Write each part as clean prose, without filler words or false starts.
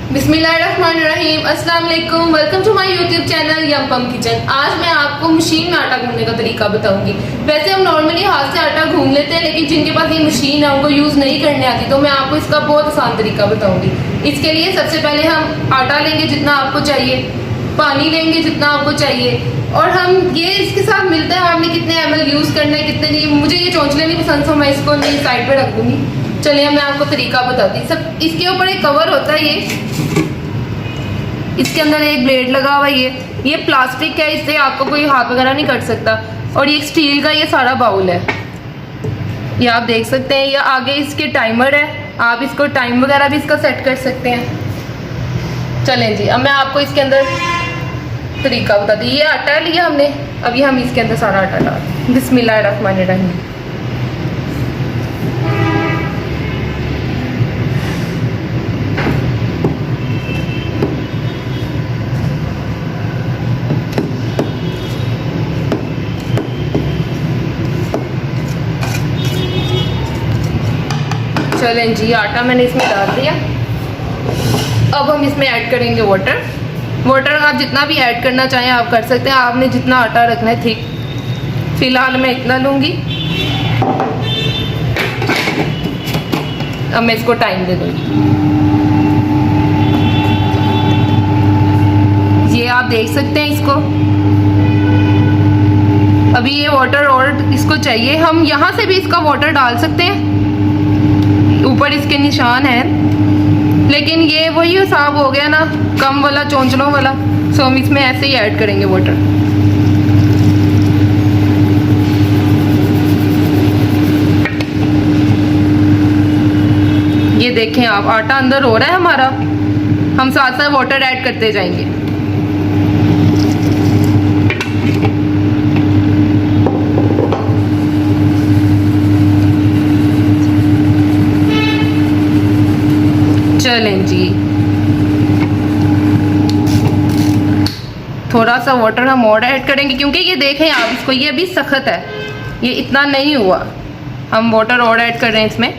बिस्मिल्लाहिर्रहमानिर्रहीम, अस्सलाम वालेकुम, welcome to my YouTube channel yum pum kitchen. आज मैं आपको मशीन में आटा गूंदने का तरीका बताऊंगी। वैसे हम नॉर्मली हाथ से आटा गूंद लेते हैं, लेकिन जिनके पास ये मशीन है उनको यूज़ नहीं करने आती, तो मैं आपको इसका बहुत आसान तरीका बताऊंगी। इसके लिए सबसे पहले हम आटा लेंगे जितना आपको चाहिए, पानी लेंगे जितना आपको चाहिए, और हम ये इसके साथ मिलता है आपने कितने ml यूज़ करना है कितने नहीं। मुझे ये चौंचले नहीं पसंद, तो मैं इसको नहीं साइड पे रख दूँगी। चलिए मैं आपको तरीका बताती हूँ। सब इसके ऊपर एक कवर होता है, इसके अंदर एक ब्लेड लगा हुआ है। ये प्लास्टिक है, इससे आपको कोई हाथ वगैरह नहीं कट सकता। और ये स्टील का ये सारा बाउल है, ये आप देख सकते हैं। ये आगे इसके टाइमर है, आप इसको टाइम वगैरह भी इसका सेट कर सकते हैं। चलें जी, अब मैं आपको इसके अंदर तरीका बताती हूँ। ये आटा लिया हमने, अभी हम इसके अंदर सारा आटा डाल। बिस्मिल्लाहिर्रहमानिर्रहीम। चलें जी, आटा मैंने इसमें डाल दिया। अब हम इसमें ऐड करेंगे वाटर। वाटर आप जितना भी ऐड करना चाहें आप कर सकते हैं, आपने जितना आटा रखना है थिक। फिलहाल मैं इतना लूँगी। अब मैं इसको टाइम दे दूँगी। ये आप देख सकते हैं इसको। अभी ये वाटर और इसको चाहिए, हम यहाँ से भी इसका वाटर डाल सकते हैं, ऊपर इसके निशान हैं, लेकिन ये वही हिसाब हो गया ना, कम वाला चौंचलों वाला। सो हम इसमें ऐसे ही ऐड करेंगे वाटर। ये देखें आप, आटा अंदर हो रहा है हमारा, हम साथ साथ वाटर ऐड करते जाएंगे। चलें जी, थोड़ा सा वाटर हम और ऐड करेंगे, क्योंकि ये देखें आप इसको, ये अभी सख्त है, ये इतना नहीं हुआ। हम वाटर और ऐड कर रहे हैं इसमें।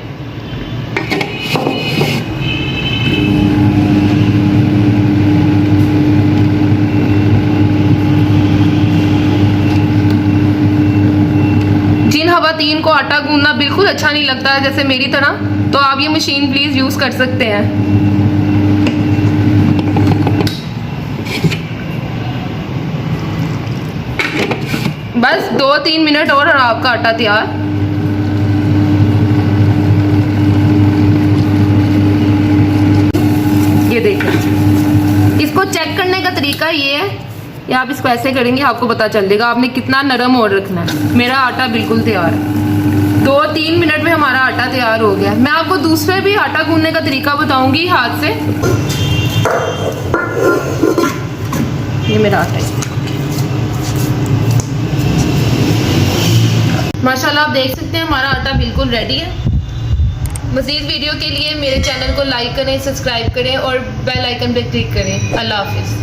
जिन खवातीन को आटा गूंदना बिल्कुल अच्छा नहीं लगता है, जैसे मेरी तरह, तो आप ये मशीन प्लीज़ यूज़ कर सकते हैं। बस 2-3 मिनट और आपका आटा तैयार। ये देखिए, इसको चेक करने का तरीका ये है, या आप इसको ऐसे करेंगे आपको पता चल जाएगा आपने कितना नरम और रखना है। मेरा आटा बिल्कुल तैयार है, 2-3 मिनट में हमारा आटा तैयार हो गया। मैं आपको दूसरे भी आटा गूंदने का तरीका बताऊंगी हाथ से। ये मेरा आटा है, माशाल्लाह आप देख सकते हैं हमारा आटा बिल्कुल रेडी है। मज़ीद वीडियो के लिए मेरे चैनल को लाइक करें, सब्सक्राइब करें और बेल आइकन पे क्लिक करें। अल्लाह हाफिज़।